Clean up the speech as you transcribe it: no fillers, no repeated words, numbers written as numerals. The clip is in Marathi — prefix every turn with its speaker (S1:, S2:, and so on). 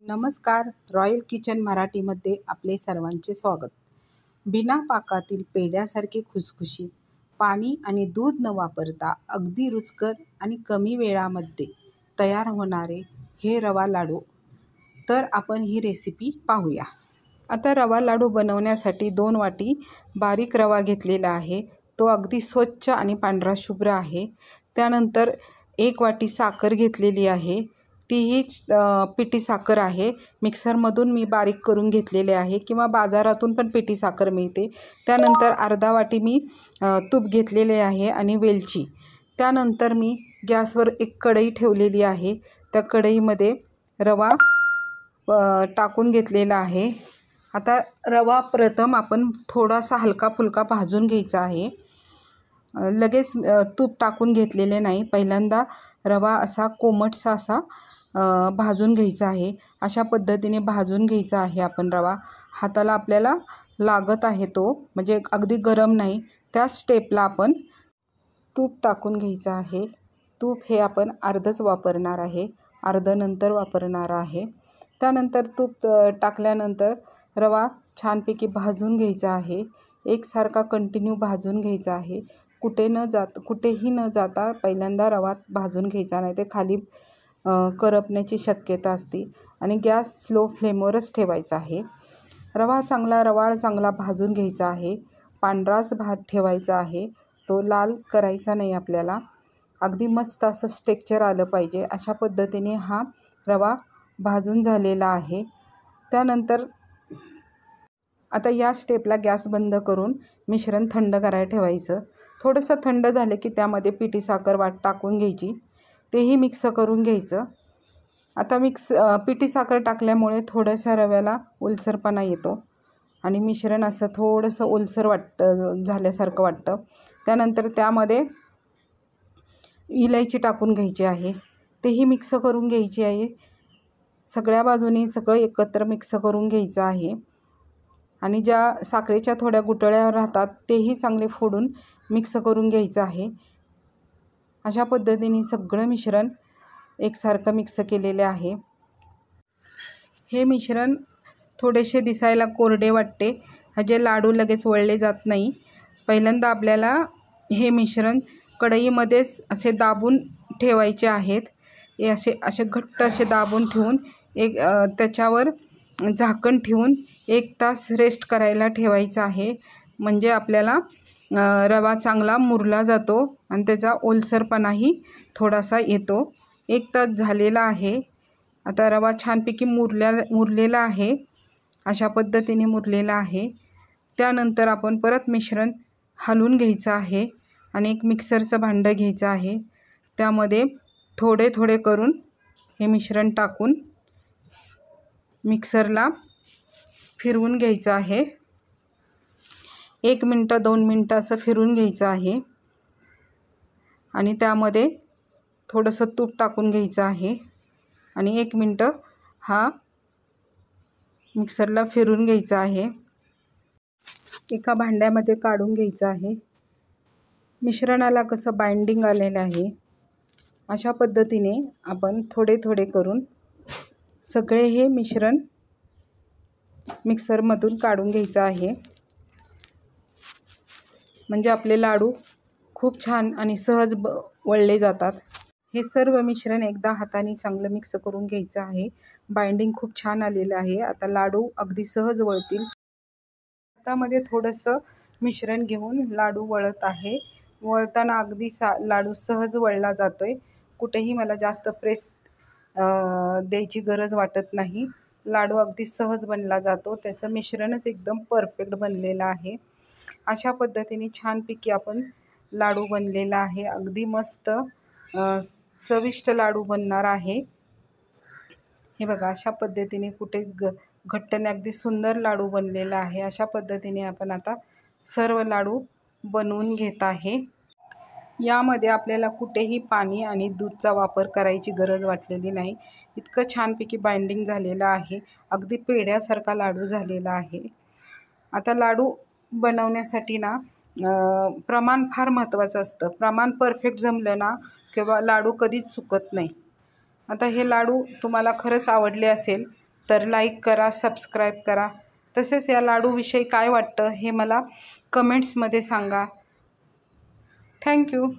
S1: नमस्कार. रॉयल किचन मराठीमध्ये आपले सर्वांचे स्वागत. बिना पाकातील पेढ्यासारखे खुसखुशीत, पाणी आणि दूध न वापरता अगदी रुचकर आणि कमी वेळामध्ये तयार होणारे हे रवा लाडू. तर आपण ही रेसिपी पाहूया. आता रवा लाडू बनवण्यासाठी 2 वाटी बारीक रवा घेतलेला आहे. तो अगदी स्वच्छ आणि पांढरा शुभ्र आहे. त्यानंतर 1 वाटी साखर घेतलेली आहे. तीही पिठी साखर आहे. मिक्सरमधून मी बारीक करून घेतलेले आहे किंवा बाजारातून पण पिठी साखर मिळते. त्यानंतर अर्धा वाटी मी तूप घेतलेले आहे आणि वेलची. त्यानंतर मी गॅसवर एक कढई ठेवलेली आहे. त्या कढईमध्ये रवा टाकून घेतलेला आहे. आता रवा प्रथम आपण थोडासा हलका फुलका भाजून घ्यायचा आहे. लगेच तूप टाकून घेतलेले नाही. पहिल्यांदा रवा असा कोमटसा असा भाजून घ्यायचा आहे. अशा पद्धतीने भाजून घ्यायचा आहे आपण रवा. हाताला आपल्याला लागत आहे तो, म्हणजे अगदी गरम नाही. त्या स्टेपला आपण तूप टाकून घ्यायचं आहे. तूप हे आपण अर्धच वापरणार आहे, अर्ध नंतर वापरणार आहे. त्यानंतर तूप टाकल्यानंतर रवा छानपैकी भाजून घ्यायचा आहे. एकसारखा कंटिन्यू भाजून घ्यायचा आहे. कुठेही न जाता पहिल्यांदा रवा भाजून घ्यायचा, नाही ते खाली करपण्याची शक्यता असते. आणि गॅस स्लो फ्लेमवरच ठेवायचा आहे. रवा चांगला भाजून घ्यायचा आहे. पांढराच भात ठेवायचा आहे, तो लाल करायचा नाही आपल्याला. अगदी मस्त असं टेक्स्चर आलं पाहिजे. अशा पद्धतीने हा रवा भाजून झालेला आहे. त्यानंतर आता या स्टेपला गॅस बंद करून मिश्रण थंड करायला ठेवायचं. थोडंसं थंड झालं की त्यामध्ये पिठी साखर टाकून घ्यायची. तेही मिक्स करून घ्यायचं. आता पिठी साखर टाकल्यामुळे थोड्याशा रव्याला ओलसरपणा येतो आणि मिश्रण असं थोडंसं ओलसर झाल्यासारखं वाटतं. त्यानंतर त्यामध्ये इलायची टाकून घ्यायची आहे. तेही मिक्स करून घ्यायची आहे. सगळ्या बाजूनी सगळं एकत्र मिक्स करून घ्यायचं आहे. आणि ज्या साखरेच्या थोड्या गुठळ्या राहतात तेही चांगले फोडून मिक्स करून घ्यायचं आहे. अशा पद्धतीने सगळं मिश्रण एकसारखं मिक्स केलेले आहे. हे मिश्रण थोडेसे दिसायला कोरडे वाटते, जे लाडू लगेच वळले जात नाही. पहिल्यांदा आपल्याला हे मिश्रण कढईमध्येच असे दाबून ठेवायचे आहेत. हे असे घट्ट असे दाबून ठेवून त्याच्यावर झाकण ठेवून 1 तास रेस्ट करायला ठेवायचं आहे. म्हणजे आपल्याला रवा चांगला मुरला जातो आणि त्याचा ओलसरपणाही थोडासा येतो. 1 तास झालेला आहे. आता रवा छानपैकी मुरलेला आहे. अशा पद्धतीने मुरलेला आहे. त्यानंतर आपण परत मिश्रण हलवून घ्यायचं आहे आणि एक मिक्सरचं भांडं घ्यायचं आहे. त्यामध्ये थोडे थोडे करून हे मिश्रण टाकून मिक्सरला फिरवून घ्यायचं आहे. 1 मिनटं 2 मिनटं असं फिरवून घ्यायचं आहे. आणि त्यामध्ये थोडंसं तूप टाकून घ्यायचं आहे आणि 1 मिनटं हा मिक्सरला फिरवून घ्यायचा आहे. एका भांड्यामध्ये काढून घ्यायचं आहे. मिश्रणाला कसं बाइंडिंग आलेलं आहे, अशा पद्धतीने आपण थोडे थोडे करून सगळे हे मिश्रण मिक्सरमधून काढून घ्यायचं आहे. म्हणजे आपले लाडू खूप छान आणि सहज वळले जातात. हे सर्व मिश्रण एकदा हाताने चांगलं मिक्स करून घ्यायचं आहे. बाइंडिंग खूप छान आलेलं आहे. आता लाडू अगदी सहज वळतील. हातामध्ये थोडंसं मिश्रण घेऊन लाडू वळत आहे. वळताना अगदी लाडू सहज वळला जातोय. कुठेही मला जास्त प्रेस द्यायची गरज वाटत नाही. लाडू अगदी सहज बनला जातो. त्याचं मिश्रणच एकदम परफेक्ट बनलेलं आहे. अशा पद्धतीने छानपैकी आपण लाडू बनलेला आहे. अगदी मस्त चविष्ट लाडू बनणार आहे. हे बघा, अशा पद्धतीने कुठे घट्ट नाही, अगदी सुंदर लाडू बनलेला आहे. अशा पद्धतीने आपण आता सर्व लाडू बनवून घेत आहे. यामध्ये आपल्याला कुठेही पाणी आणि दूधचा वापर करायची गरज वाटलेली नाही. इतकं छानपैकी बाइंडिंग झालेलं आहे. अगदी पेढ्यासारखा लाडू झालेला आहे. आता लाडू बनवण्यासाठी ना प्रमाण फार महत्त्वाचं असतं. प्रमाण परफेक्ट जमलं ना किंवा लाडू कधीच चुकत नाही. आता हे लाडू तुम्हाला खरंच आवडले असेल तर लाईक करा, सबस्क्राईब करा. तसेच या लाडूविषयी काय वाटतं हे मला कमेंट्समध्ये सांगा. थँक्यू.